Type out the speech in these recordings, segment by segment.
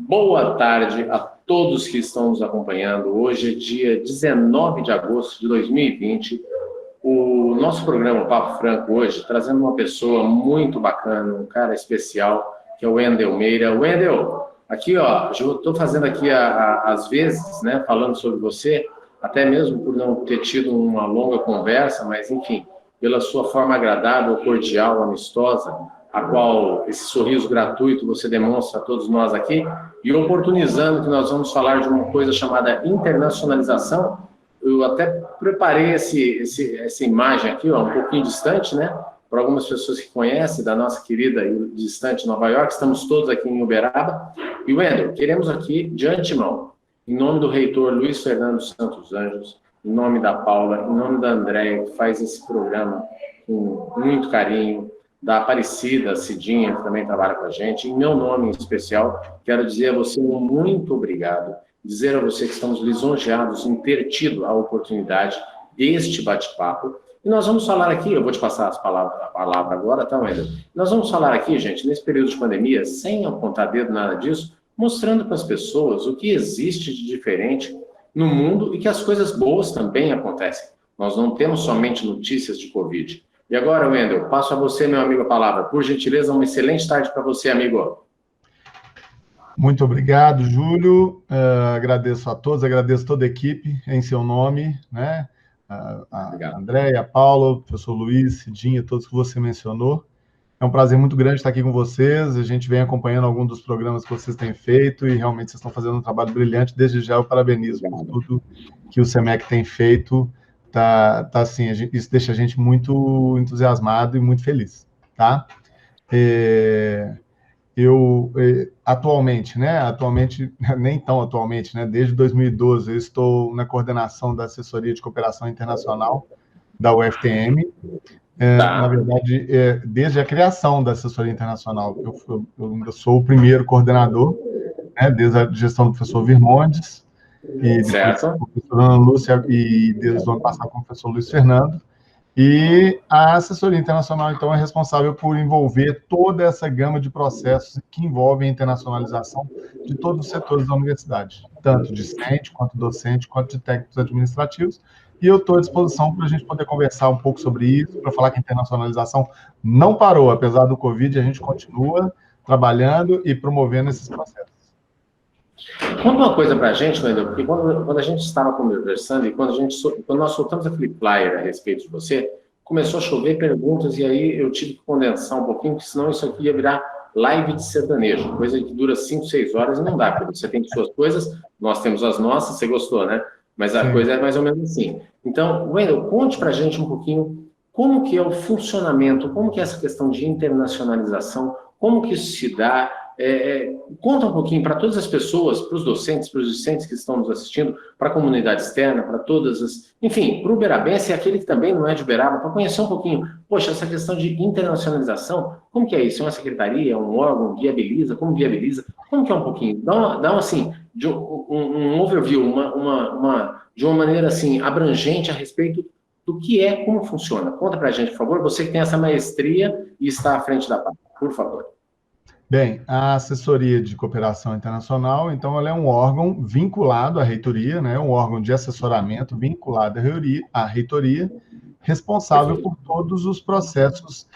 Boa tarde a todos que estão nos acompanhando. Hoje é dia 19 de agosto de 2020. O nosso programa Papo Franco hoje, trazendo uma pessoa muito bacana, um cara especial, que é o Wendel Meira. Wendel, aqui ó, eu estou fazendo aqui às vezes, né, falando sobre você, até mesmo por não ter tido uma longa conversa, mas enfim, pela sua forma agradável, cordial, amistosa, a qual esse sorriso gratuito você demonstra a todos nós aqui, e oportunizando que nós vamos falar de uma coisa chamada internacionalização. Eu até preparei essa imagem aqui, ó, um pouquinho distante, né? Para algumas pessoas que conhecem da nossa querida e distante Nova York, estamos todos aqui em Uberaba. E, Wendel, queremos aqui, de antemão, em nome do reitor Luiz Fernando Santos Anjos, em nome da Paula, em nome da Andréia, que faz esse programa com muito carinho, da Aparecida Cidinha, que também trabalha com a gente, em meu nome em especial, quero dizer a você um muito obrigado, dizer a você que estamos lisonjeados em ter tido a oportunidade deste bate-papo. E nós vamos falar aqui, eu vou te passar a palavra agora, tá, Wendel? Nós vamos falar aqui, gente, nesse período de pandemia, sem apontar dedo, nada disso, mostrando para as pessoas o que existe de diferente no mundo e que as coisas boas também acontecem. Nós não temos somente notícias de Covid. E agora, Wendel, passo a você, meu amigo, a palavra. Por gentileza, uma excelente tarde para você, amigo. Muito obrigado, Júlio. Agradeço a todos, agradeço toda a equipe em seu nome, né? A Andréia, a Paula, o professor Luiz, Cidinha, todos que você mencionou. É um prazer muito grande estar aqui com vocês. A gente vem acompanhando alguns dos programas que vocês têm feito e realmente vocês estão fazendo um trabalho brilhante. Desde já eu parabenizo por tudo que o SEMEC tem feito. Tá assim, isso deixa a gente muito entusiasmado e muito feliz, tá? Eu, atualmente, nem tão atualmente, né? Desde 2012, eu estou na coordenação da assessoria de cooperação internacional da UFTM. Na verdade, desde a criação da assessoria internacional, eu ainda sou o primeiro coordenador, né? Desde a gestão do professor Virmondes, e depois a professora Ana Lúcia, e desde o ano passado com o professor Luiz Fernando. E a assessoria internacional, então, é responsável por envolver toda essa gama de processos que envolvem a internacionalização de todos os setores da universidade, tanto discente, quanto docente, quanto de técnicos administrativos. E eu estou à disposição para a gente poder conversar um pouco sobre isso, para falar que a internacionalização não parou, apesar do Covid, a gente continua trabalhando e promovendo esses processos. Conta uma coisa para a gente, Wendel, porque quando a gente estava conversando e quando nós soltamos aquele flyer a respeito de você, começou a chover perguntas e aí eu tive que condensar um pouquinho, porque senão isso aqui ia virar live de sertanejo, coisa que dura 5, 6 horas e não dá, porque você tem suas coisas, nós temos as nossas, você gostou, né? Mas a coisa é mais ou menos assim. Então, Wendel, conte para a gente um pouquinho como que é o funcionamento, como que é essa questão de internacionalização, como que isso se dá. Conta um pouquinho para todas as pessoas, para os docentes, para os discentes que estão nos assistindo, para a comunidade externa, para todas as... Enfim, para o uberabense e aquele que também não é de Uberaba, para conhecer um pouquinho, poxa, essa questão de internacionalização, como que é isso? É uma secretaria, é um órgão, viabiliza? Como viabiliza? Como que é um pouquinho? Dá assim, um overview, de uma maneira assim, abrangente a respeito do que é, como funciona. Conta para a gente, por favor, você que tem essa maestria e está à frente da página, por favor. Bem, a assessoria de cooperação internacional, então, ela é um órgão vinculado à reitoria, né? Um órgão de assessoramento vinculado à reitoria, responsável por todos os processos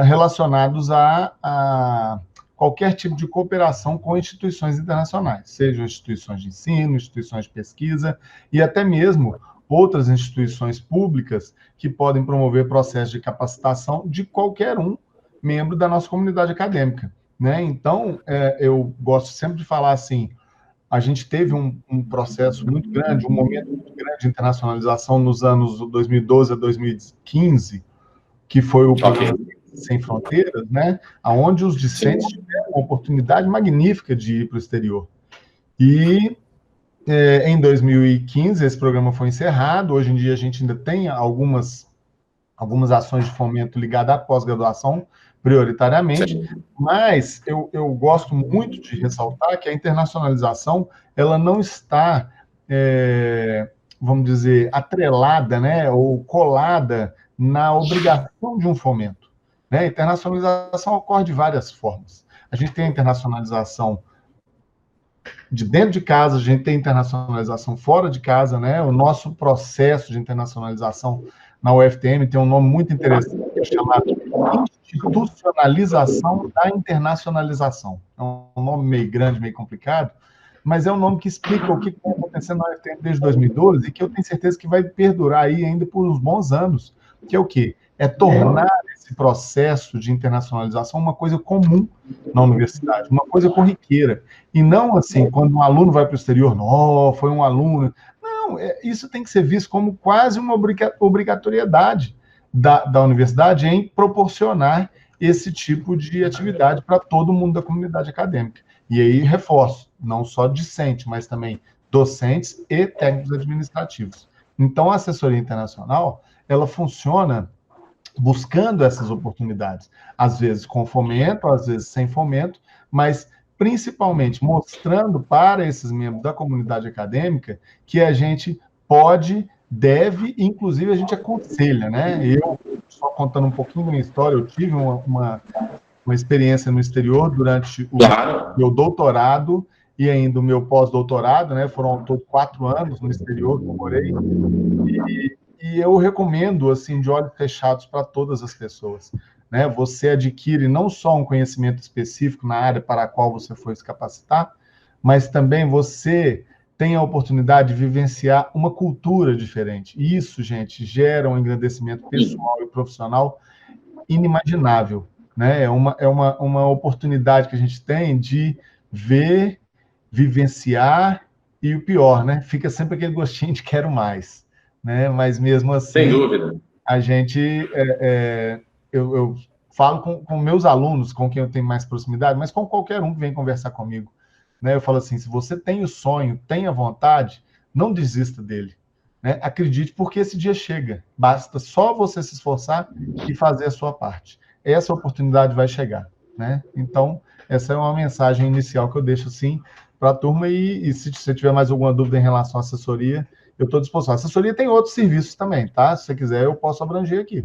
relacionados a qualquer tipo de cooperação com instituições internacionais, sejam instituições de ensino, instituições de pesquisa e até mesmo outras instituições públicas que podem promover processos de capacitação de qualquer membro da nossa comunidade acadêmica. Né? Então, eu gosto sempre de falar assim, a gente teve um processo muito grande, um momento muito grande de internacionalização nos anos 2012 a 2015, que foi o programa Sem Fronteiras, né? Onde os discentes tiveram uma oportunidade magnífica de ir para o exterior. E em 2015 esse programa foi encerrado, hoje em dia a gente ainda tem algumas ações de fomento ligadas à pós-graduação, prioritariamente, mas eu gosto muito de ressaltar que a internacionalização ela não está, vamos dizer, atrelada, né, ou colada na obrigação de um fomento. Né? A internacionalização ocorre de várias formas. A gente tem a internacionalização de dentro de casa, a gente tem internacionalização fora de casa, né? O nosso processo de internacionalização na UFTM tem um nome muito interessante, que é chamado Institucionalização da Internacionalização. É um nome meio grande, meio complicado, mas é um nome que explica o que está acontecendo na UFTM desde 2012 e que eu tenho certeza que vai perdurar aí ainda por uns bons anos, que é o quê? É tornar esse processo de internacionalização uma coisa comum na universidade, uma coisa corriqueira. E não assim, quando um aluno vai para o exterior, não, foi um aluno. Não, isso tem que ser visto como quase uma obrigatoriedade da universidade em proporcionar esse tipo de atividade para todo mundo da comunidade acadêmica. E aí, reforço, não só discente, mas também docentes e técnicos administrativos. Então, a assessoria internacional, ela funciona buscando essas oportunidades, às vezes com fomento, às vezes sem fomento, mas principalmente mostrando para esses membros da comunidade acadêmica que a gente pode, deve, inclusive a gente aconselha, né? Eu, só contando um pouquinho da minha história, eu tive uma experiência no exterior durante o meu doutorado e ainda o meu pós-doutorado, né? Foram ao todo 4 anos no exterior que eu morei, e eu recomendo, assim, de olhos fechados para todas as pessoas. Né? Você adquire não só um conhecimento específico na área para a qual você foi se capacitar, mas também você tem a oportunidade de vivenciar uma cultura diferente. E isso, gente, gera um engrandecimento pessoal e profissional inimaginável. Né? É uma oportunidade que a gente tem de ver, vivenciar, e o pior, né? Fica sempre aquele gostinho de quero mais. Né? Mas mesmo assim, sem dúvida, a gente, eu falo com meus alunos, com quem eu tenho mais proximidade, mas com qualquer um que vem conversar comigo, né? Eu falo assim, se você tem o sonho, tem a vontade, não desista dele, né? Acredite, porque esse dia chega, basta só você se esforçar e fazer a sua parte. Essa oportunidade vai chegar, né? Então, essa é uma mensagem inicial que eu deixo, assim, para a turma, e se você tiver mais alguma dúvida em relação à assessoria, eu estou disposto. A assessoria tem outros serviços também, tá? Se você quiser, eu posso abranger aqui.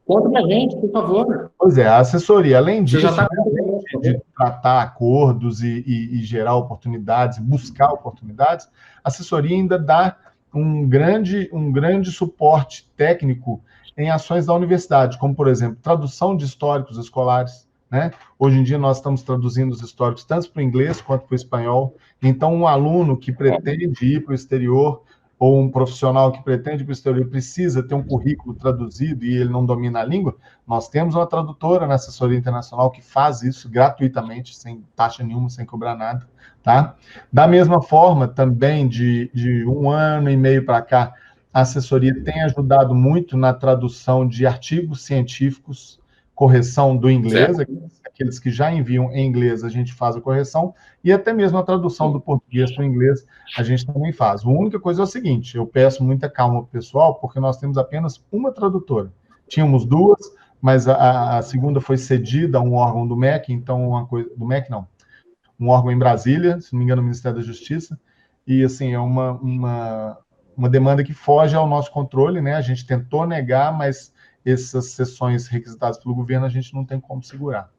Conta pra gente, por favor. Pois é, a assessoria, além Você já disso, está né, de tratar acordos e gerar oportunidades, buscar oportunidades, a assessoria ainda dá um grande suporte técnico em ações da universidade, como, por exemplo, tradução de históricos escolares. Né? Hoje em dia, nós estamos traduzindo os históricos tanto para o inglês quanto para o espanhol. Então, um aluno que pretende ir para o exterior, ou um profissional que pretende ir para o exterior precisa ter um currículo traduzido e ele não domina a língua, nós temos uma tradutora na assessoria internacional que faz isso gratuitamente, sem taxa nenhuma, sem cobrar nada. Tá? Da mesma forma, também, de 1 ano e meio para cá, a assessoria tem ajudado muito na tradução de artigos científicos, correção do inglês, aqueles que já enviam em inglês, a gente faz a correção, e até mesmo a tradução do português para o inglês, a gente também faz. A única coisa é o seguinte, eu peço muita calma para o pessoal, porque nós temos apenas uma tradutora. Tínhamos 2, mas a segunda foi cedida a um órgão do MEC, então uma coisa do MEC não, um órgão em Brasília, se não me engano, o Ministério da Justiça, e assim é uma demanda que foge ao nosso controle, né? A gente tentou negar, mas essas sessões requisitadas pelo governo a gente não tem como segurar.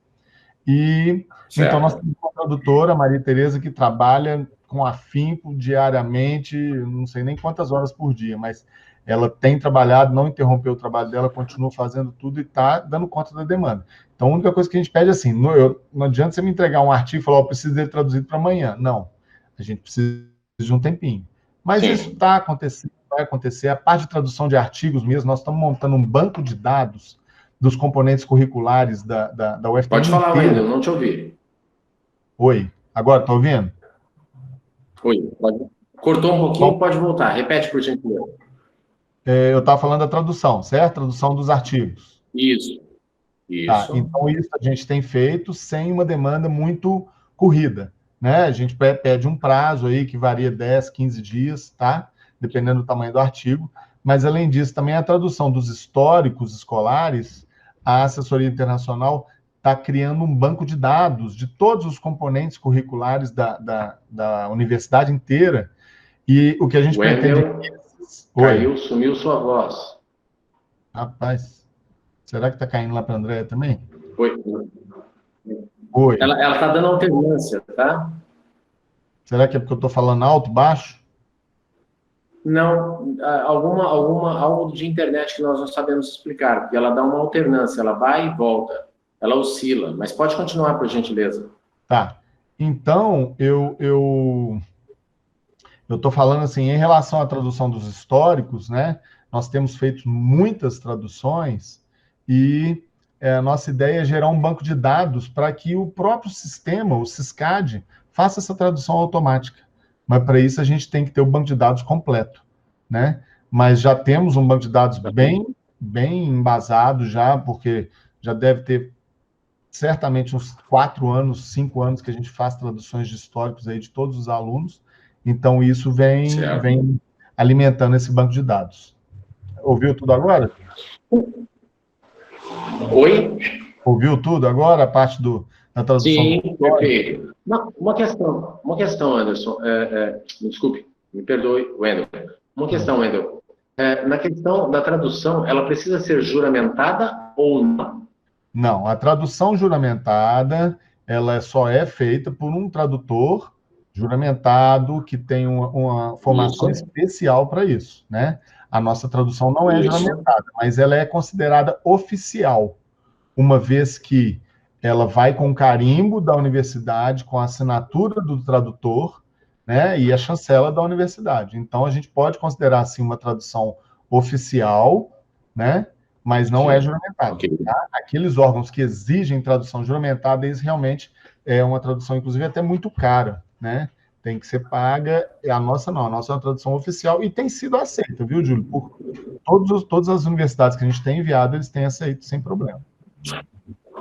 E então nós temos uma tradutora, Maria Tereza, que trabalha com afinco diariamente, não sei nem quantas horas por dia, mas ela tem trabalhado, não interrompeu o trabalho dela, continua fazendo tudo e está dando conta da demanda. Então, a única coisa que a gente pede é assim, não adianta você me entregar um artigo e falar, preciso dele traduzido para amanhã. Não, a gente precisa de um tempinho. Mas isso está acontecendo, vai acontecer. A parte de tradução de artigos mesmo, nós estamos montando um banco de dados dos componentes curriculares da UFTM. Pode falar, Wendel, não te ouvi. Oi, agora, está ouvindo? Oi, pode. Cortou um pouquinho, pode voltar. Repete, por gentileza. Eu estava falando da tradução, certo? Tradução dos artigos. Isso. Tá, então, isso a gente tem feito sem uma demanda muito corrida. Né? A gente pede um prazo aí que varia 10, 15 dias, tá? Dependendo do tamanho do artigo. Mas, além disso, também a tradução dos históricos escolares, a assessoria internacional está criando um banco de dados de todos os componentes curriculares da universidade inteira. E o que a gente pretende... Caiu, sumiu sua voz. Rapaz, será que está caindo lá para a Andréia também? Oi. Oi. Ela está dando alternância, tá? Será que é porque eu estou falando alto, baixo? Não, algo de internet que nós não sabemos explicar, porque ela dá uma alternância, ela vai e volta, ela oscila, mas pode continuar, por gentileza. Tá. Então, eu estou falando assim, em relação à tradução dos históricos, né? Nós temos feito muitas traduções e a nossa ideia é gerar um banco de dados para que o próprio sistema, o Siscad, faça essa tradução automática. Mas para isso a gente tem que ter o banco de dados completo, né? Mas já temos um banco de dados bem embasado já, porque já deve ter certamente uns 4 anos, 5 anos que a gente faz traduções de históricos aí de todos os alunos. Então, isso vem alimentando esse banco de dados. Ouviu tudo agora? Oi? Ouviu tudo agora, a parte da tradução? Sim, perfeito. Uma questão, Anderson. Me desculpe, me perdoe, Wendel. Uma questão, Wendel. Na questão da tradução, ela precisa ser juramentada ou não? Não, a tradução juramentada, ela só é feita por um tradutor juramentado que tem uma formação especial para isso, né? A nossa tradução não é juramentada, mas ela é considerada oficial, uma vez que ela vai com o carimbo da universidade, com a assinatura do tradutor, né, e a chancela da universidade. Então, a gente pode considerar, assim, uma tradução oficial, né, mas não é juramentada. Tá? Aqueles órgãos que exigem tradução juramentada, eles realmente é uma tradução, inclusive, até muito cara, né? Tem que ser paga. A nossa não, a nossa é uma tradução oficial e tem sido aceita, viu, Júlio? Por todas as universidades que a gente tem enviado, eles têm aceito sem problema.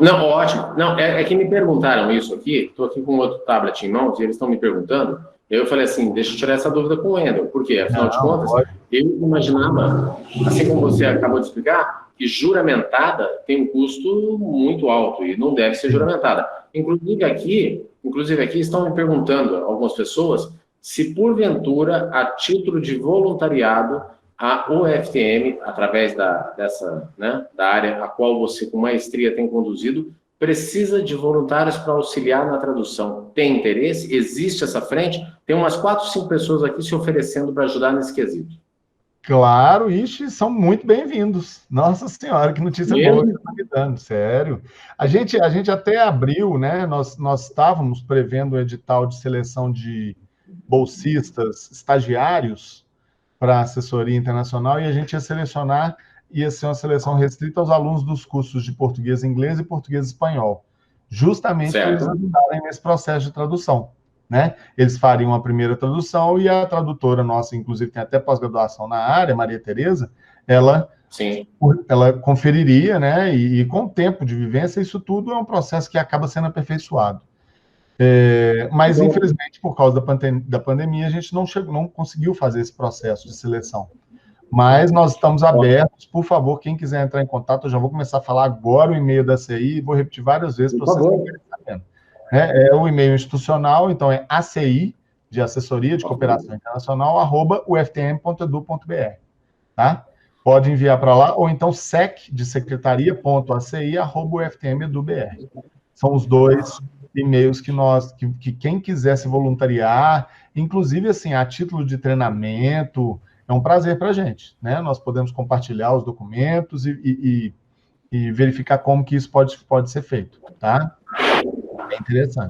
Não, ótimo. Não, é que me perguntaram isso aqui, estou aqui com outro tablet em mãos e eles estão me perguntando. Eu falei assim, deixa eu tirar essa dúvida com o Wendel, porque, afinal de contas, eu imaginava, assim como você acabou de explicar, que juramentada tem um custo muito alto e não deve ser juramentada. Inclusive aqui estão me perguntando, algumas pessoas, se porventura, a título de voluntariado, a UFTM, através da área a qual você com maestria tem conduzido, precisa de voluntários para auxiliar na tradução. Tem interesse? Existe essa frente? Tem umas 4, 5 pessoas aqui se oferecendo para ajudar nesse quesito. Claro, ixi, são muito bem-vindos. Nossa Senhora, que notícia boa que você está me dando, sério. A gente até abriu, né? Nós estávamos prevendo o edital de seleção de bolsistas estagiários para assessoria internacional e a gente ia ser uma seleção restrita aos alunos dos cursos de português e inglês e português e espanhol, justamente para eles ajudarem nesse processo de tradução, né? Eles fariam a primeira tradução e a tradutora nossa, inclusive tem até pós-graduação na área, Maria Tereza, ela conferiria, né? E com o tempo de vivência, isso tudo é um processo que acaba sendo aperfeiçoado. Mas, infelizmente, por causa da pandemia, a gente não conseguiu fazer esse processo de seleção. Mas nós estamos abertos, por favor, quem quiser entrar em contato, eu já vou começar a falar agora o e-mail da CI e vou repetir várias vezes para vocês ficarem sabendo. É o e-mail institucional, então é ACI, de Assessoria de Cooperação Internacional, @uftm.edu.br, tá? Pode enviar para lá, ou então sec, de secretaria.aci, @uftm.edu.br. São os dois e-mails que quem quiser se voluntariar, inclusive assim, a título de treinamento, é um prazer para a gente, né? Nós podemos compartilhar os documentos e verificar como que isso pode ser feito, tá? É interessante.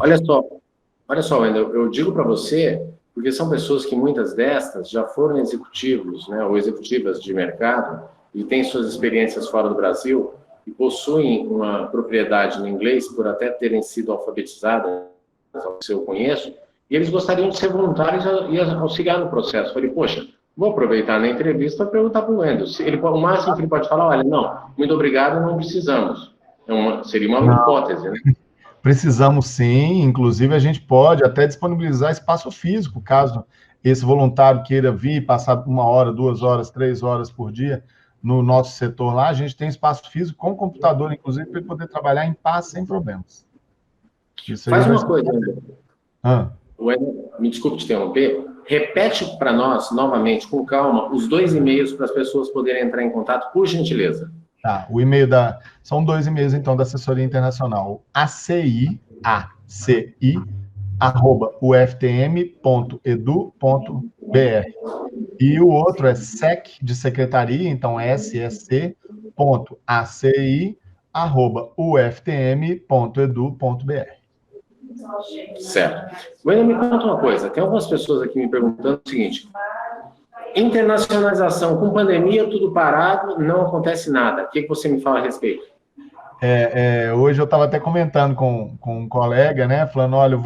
Olha só, Wendel, eu digo para você, porque são pessoas que muitas destas já foram executivos, né, ou executivas de mercado e têm suas experiências fora do Brasil e possuem uma propriedade no inglês por até terem sido alfabetizadas, ao que eu conheço, e eles gostariam de ser voluntários e auxiliar no processo. Eu falei, poxa, vou aproveitar na entrevista para perguntar para o Wendel. O máximo que ele pode falar, olha, não, muito obrigado, não precisamos. Seria uma hipótese, né? Precisamos sim, inclusive a gente pode até disponibilizar espaço físico, caso esse voluntário queira vir, passar 1 hora, 2 horas, 3 horas por dia no nosso setor lá, a gente tem espaço físico com computador, inclusive, para ele poder trabalhar em paz, sem problemas. Faz uma coisa, Wendel. Me desculpe te interromper. Repete para nós, novamente, com calma, os 2 e-mails para as pessoas poderem entrar em contato, por gentileza. Tá, o e-mail são 2 e-mails, então, da Assessoria Internacional. ACI, E o outro é sec, de secretaria, então sec.aci@uftm.edu.br. Certo. Bueno, me conta uma coisa. Tem algumas pessoas aqui me perguntando o seguinte: internacionalização com pandemia, tudo parado, não acontece nada. O que você me fala a respeito? Hoje eu estava até comentando com um colega, né? Falando, olha,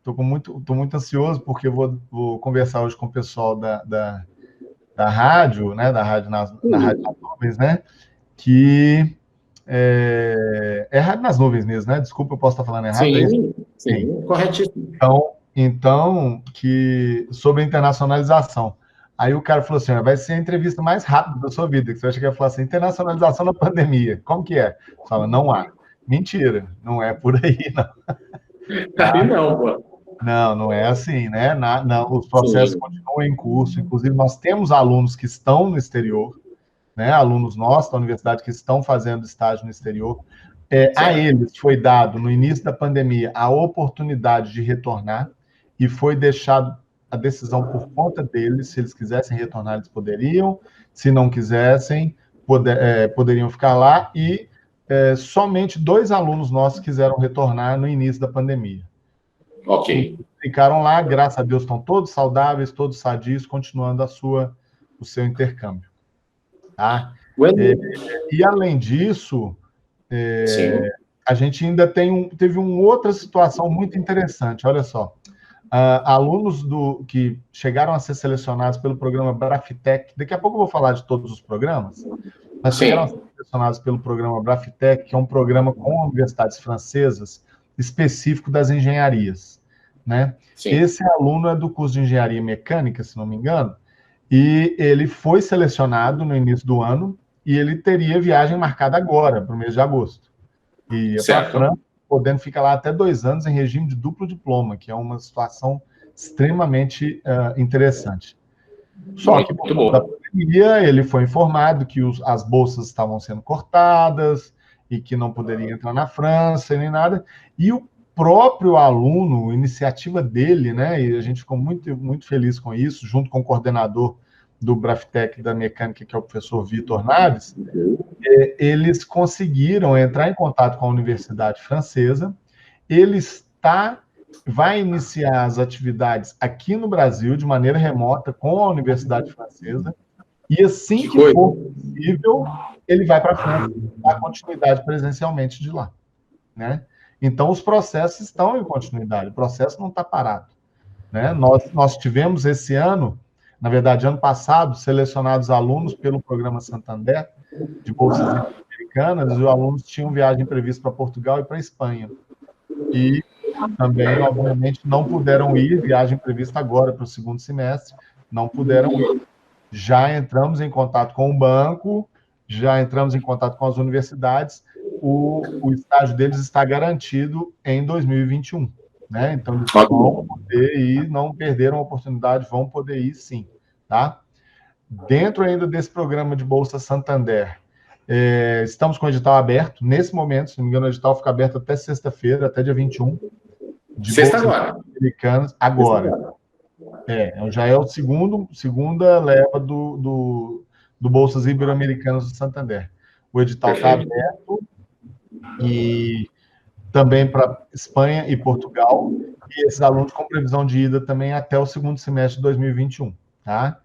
tô muito ansioso porque eu vou conversar hoje com o pessoal da rádio, né? Da rádio na Rádio nas Nuvens, né? Que é Rádio nas Nuvens mesmo, né? Desculpa, eu posso estar falando errado, é isso? Sim, corretíssimo. Então, que sobre internacionalização. Aí o cara falou assim: vai ser a entrevista mais rápida da sua vida, que você acha que ia falar assim, internacionalização na pandemia. Como que é? Fala, não há. Mentira, não é por aí, não. Aí não, pô. Não é assim, né? Os processos Sim. continuam em curso. Inclusive, nós temos alunos que estão no exterior, né? Alunos nossos da universidade que estão fazendo estágio no exterior. A eles foi dado, no início da pandemia, a oportunidade de retornar e foi deixado a decisão por conta deles. Se eles quisessem retornar, eles poderiam. Se não quisessem, poderiam ficar lá. E somente 2 alunos nossos quiseram retornar no início da pandemia. Ok. Ficaram lá, graças a Deus, estão todos saudáveis, todos sadios, continuando o seu intercâmbio. Tá? E, além disso, a gente ainda teve uma outra situação muito interessante. Olha só. Alunos que chegaram a ser selecionados pelo programa Brafitec, daqui a pouco eu vou falar de todos os programas, mas chegaram a ser selecionados pelo programa Brafitec, que é um programa com universidades francesas específico das engenharias, né? Esse aluno é do curso de engenharia mecânica, se não me engano, e ele foi selecionado no início do ano e ele teria viagem marcada agora, para o mês de agosto. E ia para a França, podendo ficar lá até 2 anos em regime de duplo diploma, que é uma situação extremamente interessante. Só que, por conta da pandemia, ele foi informado que as bolsas estavam sendo cortadas e que não poderia entrar na França nem nada. E o próprio aluno, iniciativa dele, né? E a gente ficou muito, muito feliz com isso, junto com o coordenador do Brafitec da mecânica, que é o professor Vitor Naves, eles conseguiram entrar em contato com a Universidade Francesa. Ele vai iniciar as atividades aqui no Brasil de maneira remota com a Universidade Francesa, e assim que for possível, ele vai para a França, dar continuidade presencialmente de lá, né? Então, os processos estão em continuidade, o processo não está parado, né? Nós tivemos esse ano, na verdade, ano passado, selecionados alunos pelo programa Santander, de bolsas americanas, e os alunos tinham viagem prevista para Portugal e para Espanha. E também, obviamente, não puderam ir, viagem prevista agora para o segundo semestre, não puderam ir. Já entramos em contato com o banco, já entramos em contato com as universidades, o estágio deles está garantido em 2021, né? Então, eles vão poder ir, não perderam a oportunidade, vão poder ir sim, tá? Dentro ainda desse programa de Bolsa Santander, estamos com o edital aberto, nesse momento, se não me engano, o edital fica aberto até sexta-feira, até dia 21, de bolsas americanas, agora. Já é segunda leva do Bolsas Ibero-Americanas do Santander. O edital está aberto e também para Espanha e Portugal, e esses alunos com previsão de ida também até o segundo semestre de 2021, tá?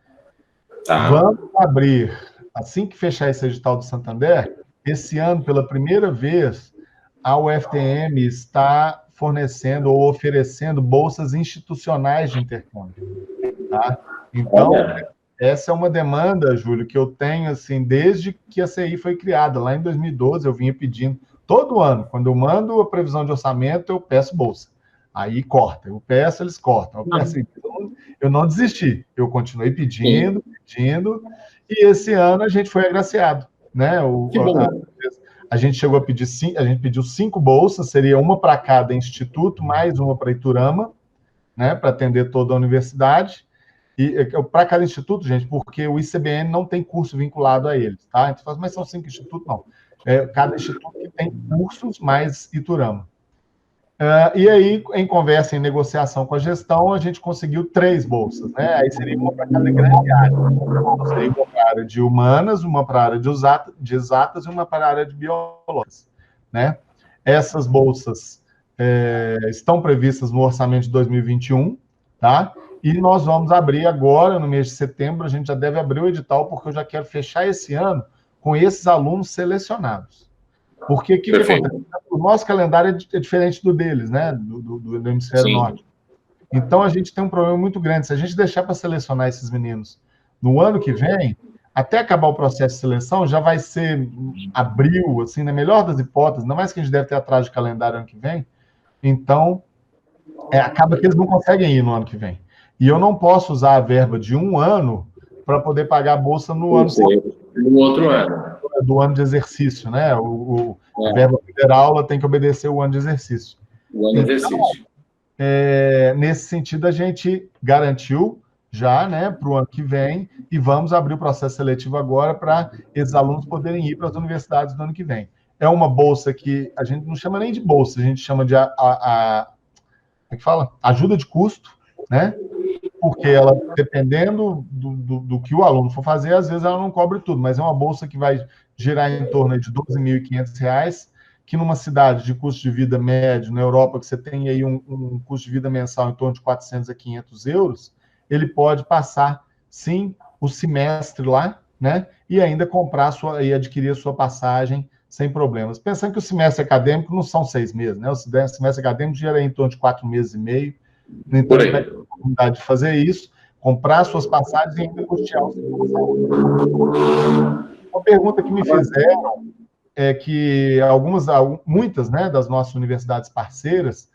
Vamos abrir, assim que fechar esse edital do Santander, esse ano, pela primeira vez, a UFTM está fornecendo ou oferecendo bolsas institucionais de intercâmbio, tá? Então, essa é uma demanda, Júlio, que eu tenho assim desde que a CI foi criada. Lá em 2012, eu vinha pedindo, todo ano, quando eu mando a previsão de orçamento, eu peço bolsa. Aí corta, eu peço, eles cortam. Eu não desisti, eu continuei pedindo, e esse ano a gente foi agraciado, né? A gente chegou a pedir, a gente pediu 5 bolsas, seria uma para cada instituto, mais uma para Iturama, né? Para atender toda a universidade. E para cada instituto, gente, porque o ICBN não tem curso vinculado a eles, tá? Então, mas são 5 institutos, não. Cada instituto que tem cursos mais Iturama. E aí, em conversa, em negociação com a gestão, a gente conseguiu 3 bolsas, né? Aí seria uma para cada grande área. Então, seria uma para a área de humanas, uma para a área de exatas e uma para a área de biológicas, né? Essas bolsas estão previstas no orçamento de 2021, tá? E nós vamos abrir agora, no mês de setembro, a gente já deve abrir o edital, porque eu já quero fechar esse ano com esses alunos selecionados. Porque o que acontece? O nosso calendário é diferente do deles, né? Do Hemisfério Norte. Então, a gente tem um problema muito grande. Se a gente deixar para selecionar esses meninos no ano que vem, até acabar o processo de seleção, já vai ser abril, assim, na melhor das hipóteses, ainda mais que a gente deve ter atraso de calendário ano que vem. Então, acaba que eles não conseguem ir no ano que vem. E eu não posso usar a verba de um ano para poder pagar a bolsa no ano seguinte. No outro ano. Do ano de exercício, né? A verba federal ela tem que obedecer o ano de exercício. O ano de exercício. Nesse sentido, a gente garantiu já, né, para o ano que vem, e vamos abrir o processo seletivo agora para esses alunos poderem ir para as universidades no ano que vem. É uma bolsa que a gente não chama nem de bolsa, a gente chama de como é que fala? Ajuda de custo, né? Porque ela, dependendo do que o aluno for fazer, às vezes ela não cobre tudo, mas é uma bolsa que vai girar em torno de R$ 12.500, que numa cidade de custo de vida médio, na Europa, que você tem aí um custo de vida mensal em torno de 400 a 500 euros, ele pode passar, sim, o semestre lá, né? E ainda comprar e adquirir a sua passagem sem problemas. Pensando que o semestre acadêmico não são 6 meses, né? O semestre acadêmico gira em torno de 4 meses e meio. Então, ele vai ter a oportunidade de fazer isso, comprar suas passagens e ainda custear o seguro de saúde. Uma pergunta que me fizeram é que muitas, né, das nossas universidades parceiras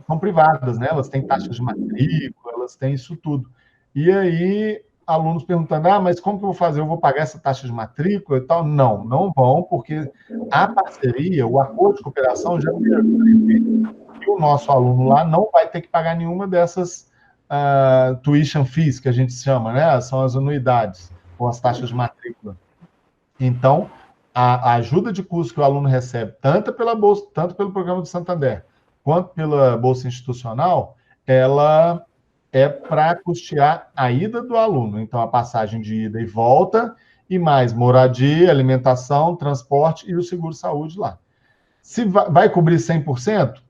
são privadas, né? Elas têm taxas de matrícula, elas têm isso tudo. E aí, alunos perguntando, mas como que eu vou fazer? Eu vou pagar essa taxa de matrícula e tal? Não vão, porque a parceria, o acordo de cooperação já prevê que o nosso aluno lá não vai ter que pagar nenhuma dessas tuition fees, que a gente chama, né? São as anuidades, ou as taxas de matrícula. Então, a ajuda de custo que o aluno recebe, tanto pelo programa do Santander, quanto pela Bolsa Institucional, ela é para custear a ida do aluno. Então, a passagem de ida e volta, e mais moradia, alimentação, transporte e o seguro-saúde lá. Se vai cobrir 100%?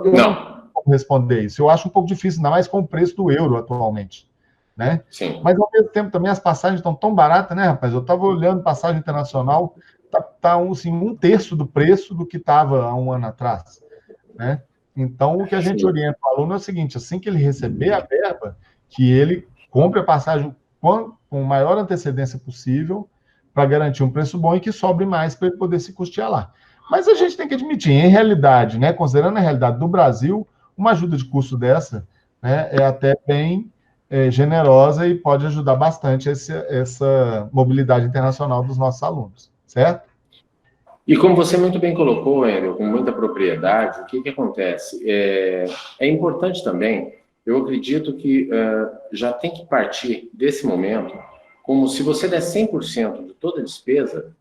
Eu não posso responder isso. Eu acho um pouco difícil, ainda mais com o preço do euro atualmente, né? Sim. Mas, ao mesmo tempo, também as passagens estão tão baratas, né, rapaz? Eu estava olhando passagem internacional, tá assim, 1/3 do preço do que estava há um ano atrás, né? Então, o que a gente orienta o aluno é o seguinte: assim que ele receber a verba, que ele compre a passagem com maior antecedência possível, para garantir um preço bom e que sobre mais para ele poder se custear lá. Mas a gente tem que admitir, em realidade, né, considerando a realidade do Brasil, uma ajuda de custo dessa, né, é até bem generosa e pode ajudar bastante essa mobilidade internacional dos nossos alunos, certo? E como você muito bem colocou, Hélio, com muita propriedade, o que acontece? É importante também, eu acredito que já tem que partir desse momento, como se você der 100% de toda a despesa,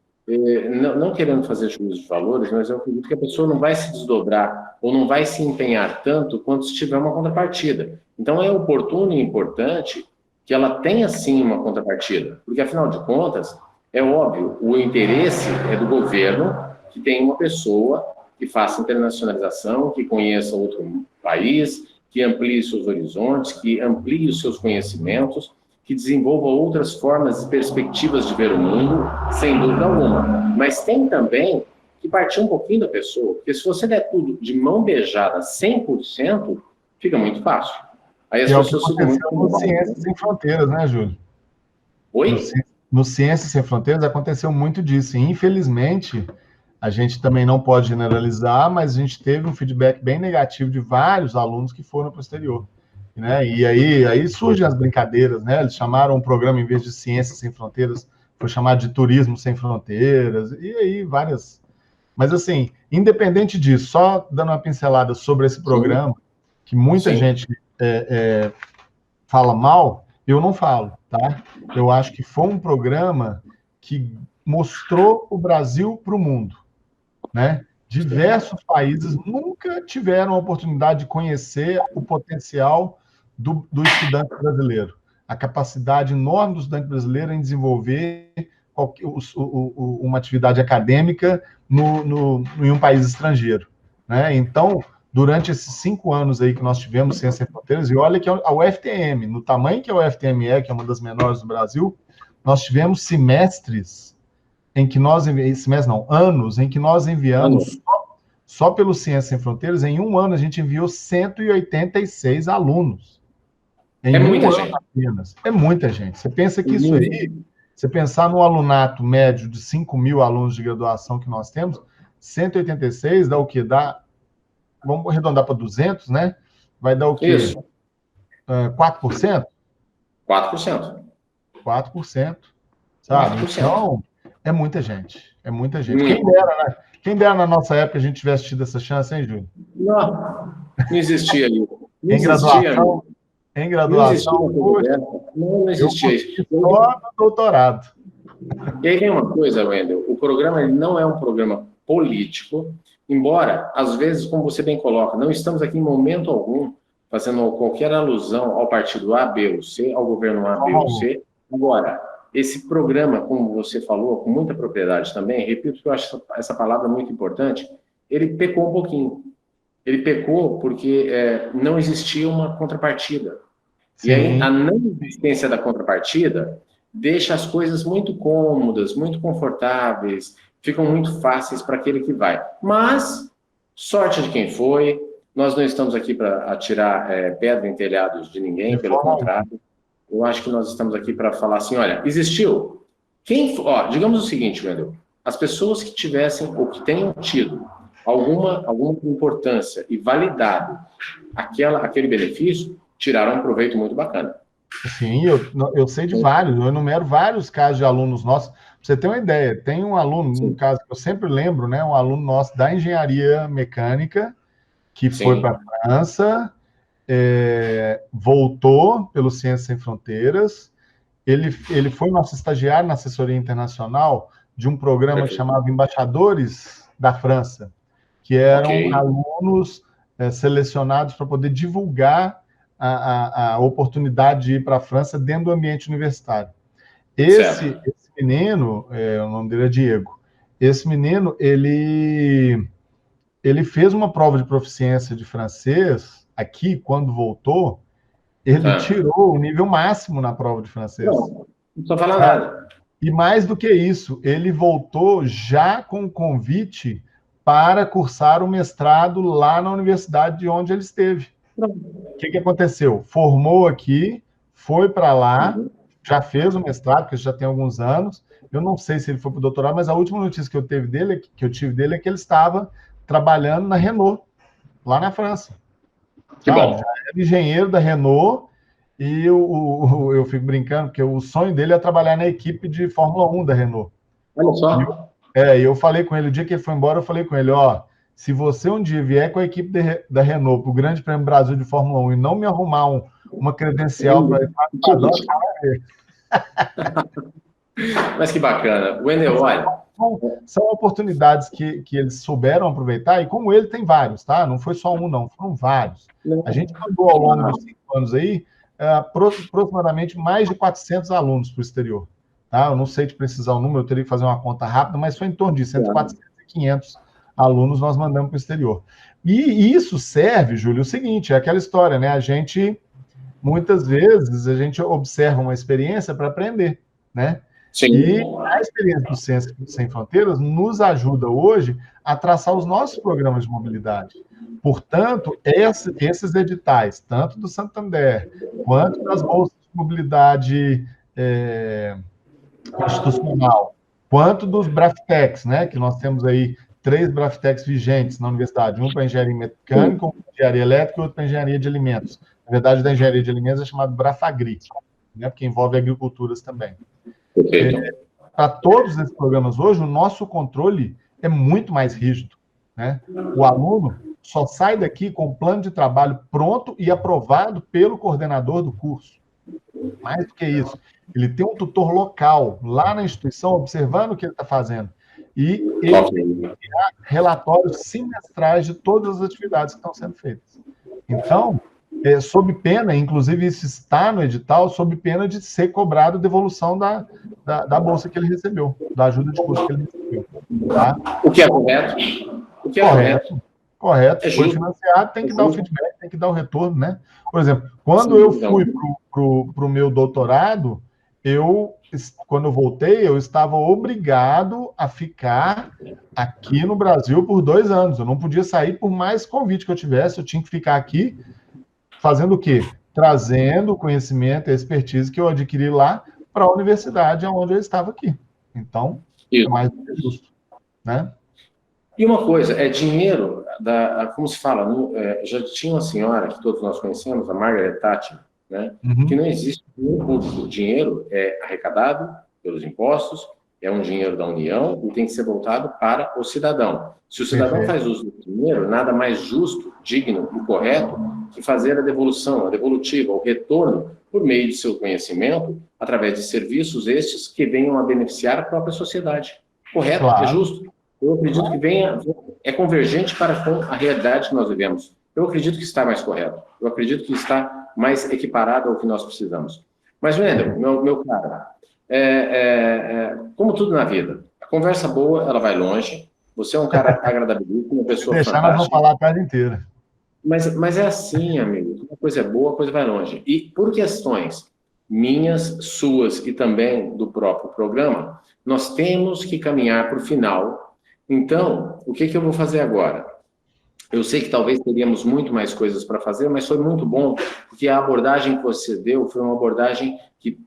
não querendo fazer juízo de valores, mas eu acredito que a pessoa não vai se desdobrar ou não vai se empenhar tanto quanto se tiver uma contrapartida. Então, é oportuno e importante que ela tenha, sim, uma contrapartida, porque, afinal de contas, é óbvio, o interesse é do governo que tenha uma pessoa que faça internacionalização, que conheça outro país, que amplie seus horizontes, que amplie os seus conhecimentos, que desenvolva outras formas e perspectivas de ver o mundo, sem dúvida alguma. Mas tem também que partir um pouquinho da pessoa, porque se você der tudo de mão beijada 100%, fica muito fácil. Aí as pessoas ficam muito... no Ciências Sem Fronteiras, né, Júlio? Oi? No Ciências Sem Fronteiras aconteceu muito disso. E, infelizmente, a gente também não pode generalizar, mas a gente teve um feedback bem negativo de vários alunos que foram para o exterior. Né? E aí surgem as brincadeiras, né? Eles chamaram o programa, em vez de Ciências Sem Fronteiras, foi chamado de Turismo Sem Fronteiras, e aí várias... Mas, assim, independente disso, só dando uma pincelada sobre esse programa, que muita gente fala mal, eu não falo, tá? Eu acho que foi um programa que mostrou o Brasil para o mundo, né? Diversos países nunca tiveram a oportunidade de conhecer o potencial do estudante brasileiro, a capacidade enorme do estudante brasileiro em desenvolver uma atividade acadêmica em um país estrangeiro, né? Então, durante esses 5 anos aí que nós tivemos Ciência Sem Fronteiras, e olha que a UFTM, no tamanho que a UFTM é, que é uma das menores do Brasil, nós tivemos semestres em que nós anos em que nós enviamos só pelo Ciência Sem Fronteiras, em um ano a gente enviou 186 alunos. Em muita gente. Apenas. É muita gente. Você pensa que isso aí, você pensar no alunato médio de 5 mil alunos de graduação que nós temos, 186 dá o quê? Vamos arredondar para 200, né? Vai dar o quê? Isso. 4%? 4%. 4%. Sabe? 4%. Então, é muita gente. É muita gente. Quem dera na nossa época a gente tivesse tido essa chance, hein, Júlio? Não existia ali. Em graduação, não existia isso. Só no doutorado. E aí tem uma coisa, Wendel, o programa ele não é um programa político, embora, às vezes, como você bem coloca, não estamos aqui em momento algum fazendo qualquer alusão ao partido A, B ou C, ao governo A, B ou C. Agora, esse programa, como você falou, com muita propriedade também, repito que eu acho essa palavra muito importante, ele pecou um pouquinho. Ele pecou porque não existia uma contrapartida. Sim. E aí, a não existência da contrapartida deixa as coisas muito cômodas, muito confortáveis, ficam muito fáceis para aquele que vai. Mas, sorte de quem foi, nós não estamos aqui para atirar pedra em telhados de ninguém, pelo contrário. Eu acho que nós estamos aqui para falar assim, olha, existiu. Digamos o seguinte, Wendel, as pessoas que tivessem ou que tenham tido alguma importância e validado aquele benefício, tiraram um proveito muito bacana. Sim, eu sei de vários, eu enumero vários casos de alunos nossos. Pra você ter uma ideia, tem um aluno, no caso que eu sempre lembro, né, um aluno nosso da engenharia mecânica, que foi para a França, voltou pelo Ciências Sem Fronteiras, ele foi nosso estagiário na assessoria internacional de um programa que chamava Embaixadores da França, que eram alunos selecionados para poder divulgar a oportunidade de ir para a França dentro do ambiente universitário. Esse menino, o nome dele é Diego, esse menino, ele fez uma prova de proficiência de francês aqui, quando voltou, ele tirou o nível máximo na prova de francês. Não estou falando nada. E mais do que isso, ele voltou já com o convite para cursar o mestrado lá na universidade de onde ele esteve. O que aconteceu? Formou aqui, foi para lá, já fez o mestrado, porque já tem alguns anos. Eu não sei se ele foi para o doutorado, mas a última notícia que eu tive dele é que ele estava trabalhando na Renault, lá na França. Que bom. Já era engenheiro da Renault, e eu fico brincando, porque o sonho dele é trabalhar na equipe de Fórmula 1 da Renault. Olha só. Eu falei com ele, o dia que ele foi embora, eu falei com ele, se você um dia vier com a equipe da Renault para o Grande Prêmio Brasil de Fórmula 1 e não me arrumar uma credencial para ir para o paddock, Mas que bacana. Wendel, olha... São oportunidades que eles souberam aproveitar, e como ele tem vários, tá? Não foi só um, não, foram vários. A gente mandou ao longo dos 5 anos aí, aproximadamente mais de 400 alunos para o exterior. Tá? Eu não sei te precisar o número, eu teria que fazer uma conta rápida, mas foi em torno disso, entre 400 e 500 alunos nós mandamos para o exterior. E isso serve, Júlio, o seguinte, é aquela história, né? Muitas vezes, a gente observa uma experiência para aprender, né? Sim. E a experiência do Ciências Sem Fronteiras nos ajuda hoje a traçar os nossos programas de mobilidade. Portanto, esses editais, tanto do Santander, quanto das bolsas de mobilidade institucional, quanto dos Braftecs, né, que nós temos aí 3 Braftecs vigentes na universidade, um para engenharia mecânica, um para engenharia elétrica e outro para engenharia de alimentos. Na verdade, da engenharia de alimentos é chamado Brafagri, né, porque envolve agriculturas também. Para todos esses programas hoje, o nosso controle é muito mais rígido, né? O aluno só sai daqui com um plano de trabalho pronto e aprovado pelo coordenador do curso. Mais do que isso, ele tem um tutor local lá na instituição observando o que ele está fazendo. e ele relatórios semestrais de todas as atividades que estão sendo feitas. Então, sob pena, inclusive isso está no edital, sob pena de ser cobrado devolução da bolsa que ele recebeu, da ajuda de custo que ele recebeu. Tá? O que é correto? O que é correto? Correto. Foi financiado, tem que dar o feedback, tem que dar o retorno, né? Por exemplo, quando eu fui para o meu doutorado, quando eu voltei, eu estava obrigado a ficar aqui no Brasil por 2 anos. Eu não podia sair por mais convite que eu tivesse, eu tinha que ficar aqui fazendo o quê? Trazendo o conhecimento e a expertise que eu adquiri lá para a universidade onde eu estava aqui. Então, é mais justo, né? E uma coisa, dinheiro, como se fala, já tinha uma senhora que todos nós conhecemos, a Margaret Thatcher, né? Que não existe dinheiro público. O dinheiro é arrecadado pelos impostos, é um dinheiro da União e tem que ser voltado para o cidadão. Se o cidadão faz uso do dinheiro, nada mais justo, digno e correto que fazer a devolução, a devolutiva, o retorno por meio de seu conhecimento, através de serviços estes que venham a beneficiar a própria sociedade. Correto? Claro. É justo. Eu acredito que é convergente para com a realidade que nós vivemos. Eu acredito que está mais correto. Eu acredito que está mais equiparado ao que nós precisamos. Mas, Wendel, meu cara, como tudo na vida, a conversa boa, ela vai longe. Você é um cara agradabilíssimo, uma pessoa fantástica. Nós vamos falar a tarde inteira. Mas é assim, amigo. Uma coisa é boa, a coisa vai longe. E por questões minhas, suas e também do próprio programa, nós temos que caminhar para o final. Então, o que eu vou fazer agora? Eu sei que talvez teríamos muito mais coisas para fazer, mas foi muito bom, porque a abordagem que você deu foi uma abordagem que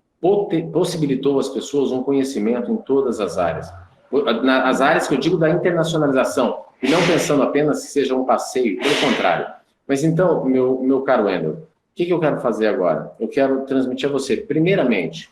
possibilitou às pessoas um conhecimento em todas as áreas. As áreas que eu digo da internacionalização, e não pensando apenas que seja um passeio, pelo contrário. Mas então, meu caro Wendel, o que eu quero fazer agora? Eu quero transmitir a você, primeiramente,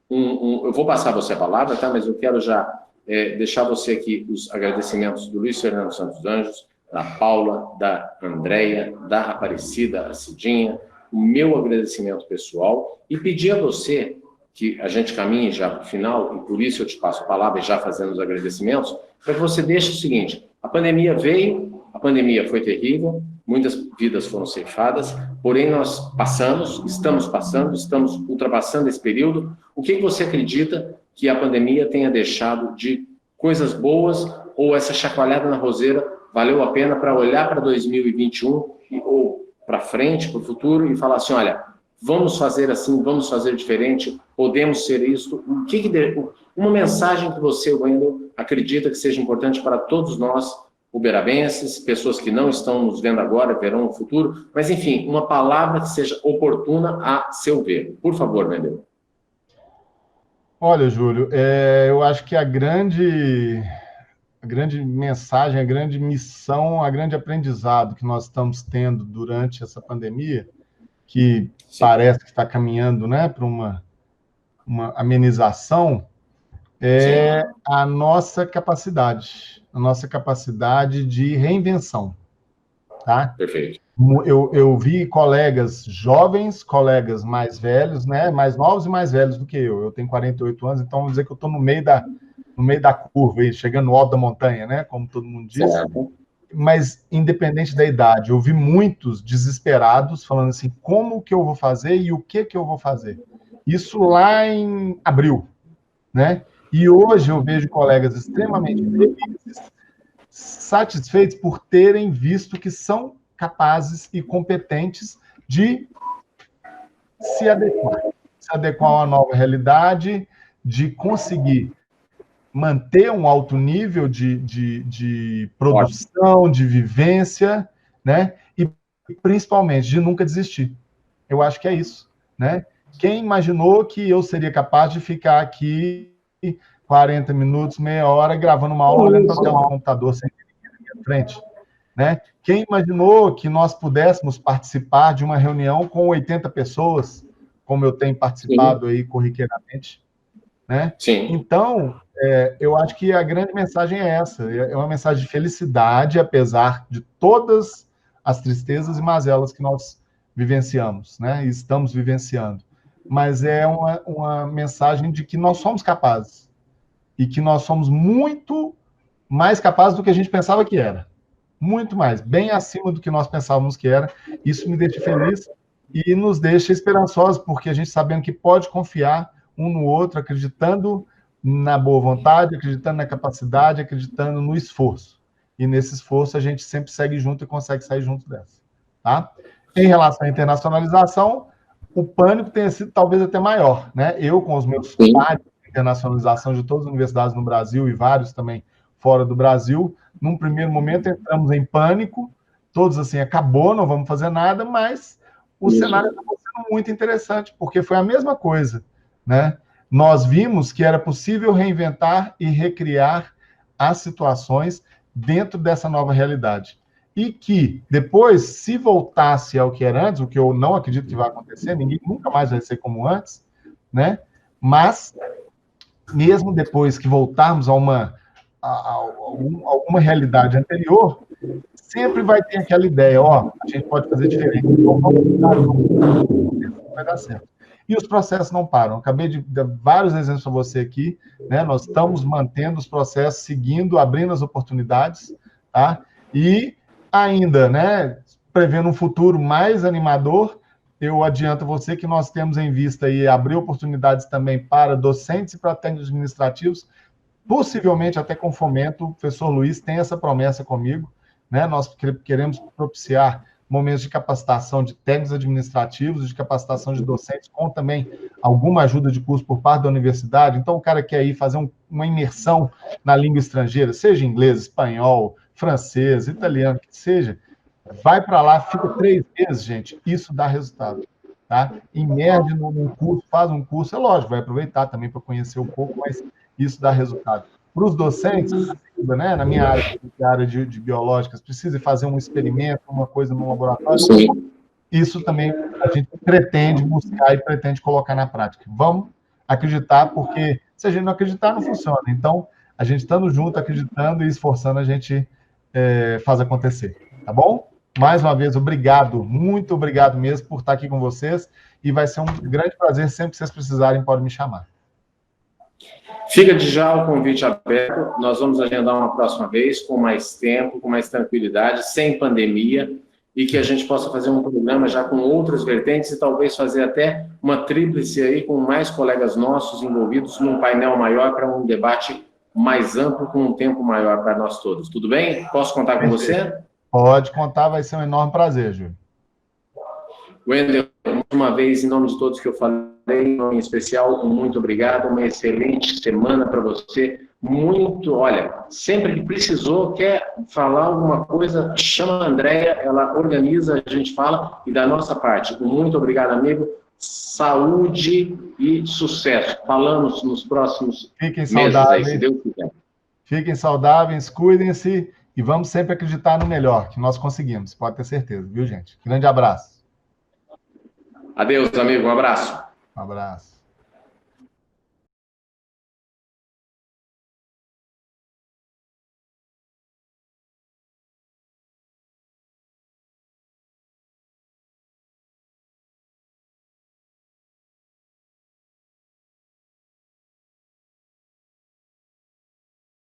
eu vou passar a você a palavra, tá? Mas eu quero já deixar você aqui os agradecimentos do Luiz Fernando Santos Anjos, da Paula, da Andréia, da Aparecida, a Cidinha, o meu agradecimento pessoal e pedir a você que a gente caminhe já para o final, e por isso eu te passo a palavra já fazendo os agradecimentos, para que você deixe o seguinte: a pandemia veio, a pandemia foi terrível, muitas vidas foram ceifadas, porém nós estamos ultrapassando esse período. O que você acredita que a pandemia tenha deixado de coisas boas, ou essa chacoalhada na roseira valeu a pena para olhar para 2021 ou para frente, para o futuro, e falar assim, olha, vamos fazer assim, vamos fazer diferente, podemos ser isto. Uma mensagem que você, Wendel, acredita que seja importante para todos nós, uberabenses, pessoas que não estão nos vendo agora, verão no futuro, mas enfim, uma palavra que seja oportuna a seu ver. Por favor, Wendel. Olha, Júlio, eu acho que a grande mensagem, a grande missão, a grande aprendizado que nós estamos tendo durante essa pandemia, que parece que está caminhando, né, para uma amenização, a nossa capacidade de reinvenção. Tá? Perfeito. Eu vi colegas jovens, colegas mais velhos, né, mais novos e mais velhos do que eu. Eu tenho 48 anos, então vamos dizer que eu estou no meio da curva, aí, chegando no alto da montanha, né, como todo mundo diz. Certo. Mas, independente da idade, eu vi muitos desesperados falando assim, como que eu vou fazer e o que eu vou fazer? Isso lá em abril, né? E hoje eu vejo colegas extremamente felizes, satisfeitos por terem visto que são capazes e competentes de se adequar a uma nova realidade, de conseguir manter um alto nível de produção, de vivência, né? E principalmente de nunca desistir. Eu acho que é isso, né? Quem imaginou que eu seria capaz de ficar aqui 40 minutos, meia hora, gravando uma aula, olhando para a tela do computador sem ninguém na minha frente, né? Quem imaginou que nós pudéssemos participar de uma reunião com 80 pessoas, como eu tenho participado aí corriqueiramente, né? Sim. Então, eu acho que a grande mensagem é essa, é uma mensagem de felicidade, apesar de todas as tristezas e mazelas que nós vivenciamos, né? E estamos vivenciando. Mas é uma mensagem de que nós somos capazes e que nós somos muito mais capaz do que a gente pensava que era. Muito mais, bem acima do que nós pensávamos que era. Isso me deixa feliz e nos deixa esperançosos, porque a gente sabendo que pode confiar um no outro, acreditando na boa vontade, acreditando na capacidade, acreditando no esforço. E nesse esforço a gente sempre segue junto e consegue sair junto dessa. Tá? Em relação à internacionalização, o pânico tem sido talvez até maior. Né? Eu, com os meus pares de internacionalização de todas as universidades no Brasil e vários também fora do Brasil, num primeiro momento entramos em pânico, todos assim, acabou, não vamos fazer nada, mas o cenário acabou sendo muito interessante, porque foi a mesma coisa, né? Nós vimos que era possível reinventar e recriar as situações dentro dessa nova realidade. E que depois, se voltasse ao que era antes, o que eu não acredito que vai acontecer, ninguém nunca mais vai ser como antes, né? Mas, mesmo depois que voltarmos a alguma realidade anterior, sempre vai ter aquela ideia, ó, a gente pode fazer diferente, então vai dar certo. E os processos não param. Acabei de dar vários exemplos para você aqui, né? Nós estamos mantendo os processos, seguindo, abrindo as oportunidades, tá? E ainda, né, prevendo um futuro mais animador, eu adianto a você que nós temos em vista aí abrir oportunidades também para docentes e para técnicos administrativos, possivelmente até com fomento. O professor Luiz tem essa promessa comigo, né? Nós queremos propiciar momentos de capacitação de técnicos administrativos, de capacitação de docentes, com também alguma ajuda de curso por parte da universidade. Então, o cara quer ir fazer uma imersão na língua estrangeira, seja inglês, espanhol, francês, italiano, que seja, vai para lá, fica 3 meses, gente, isso dá resultado. Tá? Imerge num curso, faz um curso, é lógico, vai aproveitar também para conhecer um pouco, mas isso dá resultado. Para os docentes, né, na minha área de biológicas, precisa fazer um experimento, uma coisa no laboratório, sim. Isso também a gente pretende buscar e pretende colocar na prática. Vamos acreditar, porque se a gente não acreditar, não funciona. Então, a gente estando junto, acreditando e esforçando, a gente faz acontecer. Tá bom? Mais uma vez, obrigado, muito obrigado mesmo por estar aqui com vocês, e vai ser um grande prazer, sempre que vocês precisarem, podem me chamar. Fica de já o convite aberto, nós vamos agendar uma próxima vez, com mais tempo, com mais tranquilidade, sem pandemia, e que a gente possa fazer um programa já com outras vertentes e talvez fazer até uma tríplice aí com mais colegas nossos envolvidos num painel maior para um debate mais amplo, com um tempo maior para nós todos. Tudo bem? Posso contar com você? Pode contar, vai ser um enorme prazer, Júlio. Wendel, mais uma vez, em nome de todos que eu falei, em especial, muito obrigado, uma excelente semana para você. Muito, olha, sempre que precisou, quer falar alguma coisa, chama a Andréia, ela organiza, a gente fala, e da nossa parte, muito obrigado, amigo, saúde e sucesso. Falamos nos próximos meses aí, se Deus quiser. Fiquem saudáveis, cuidem-se e vamos sempre acreditar no melhor, que nós conseguimos, pode ter certeza, viu, gente? Grande abraço. Adeus, amigo, um abraço. Um abraço.